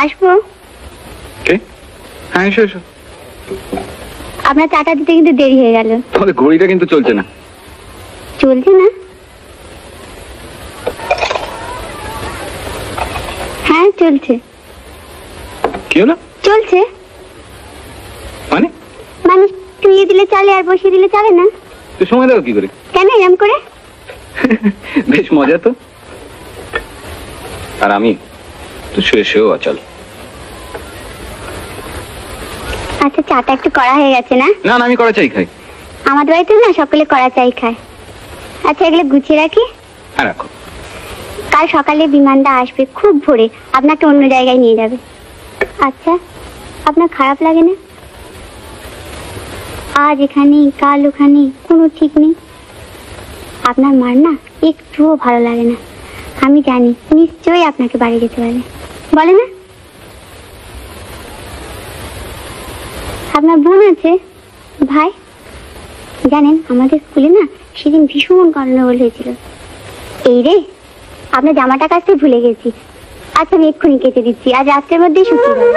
আসবো? কে? হ্যাঁ এসো এসো। আপনার চাটা দিতে কিন্তু দেরি হয়ে গেল। তোমাদের ঘড়িটা কিন্তু চলছে না। চলছে না? হ্যাঁ চলছে। কি হলো? চলছে মানে? মানে শুয়ে দিলে চলে আর বসিয়ে দিলে চলে না। তো সময় দাও কি করে? কেন এরম করে? বেশ মজা তো। আর আমি তো শুয়ে শুয়েও অচল। আচ্ছা চাটা একটু কড়া হয়ে গেছে না? না না, আমি কড়া চাই খাই। আমাদের বাড়িতে না সকলে কড়া চাই খায়। আচ্ছা এগুলো গুছিয়ে রাখি। হ্যাঁ রাখো। কাল সকালে বিমানটা আসবে খুব ভোরে, আপনাকে অন্য জায়গায় নিয়ে যাবে। আচ্ছা আপনার খারাপ লাগে না? আজ এখানে কাল ওখানে, কোনো ঠিক নেই। আপনার মার না একটুও ভালো লাগে না। আমি জানি নিশ্চয়ই আপনাকে বাড়ি যেতে পারে, বলে না? আপনার বোন আছে? ভাই? জানেন আমাদের স্কুলে না সেদিন ভীষণ গন্ডগোল হয়েছিল। এই রে, আপনার জামাটা কাচতে ভুলে গেছি। আচ্ছা আমি এক্ষুনি কেচে দিচ্ছি, আজ রাত্রের মধ্যেই শুকিয়ে যাবে।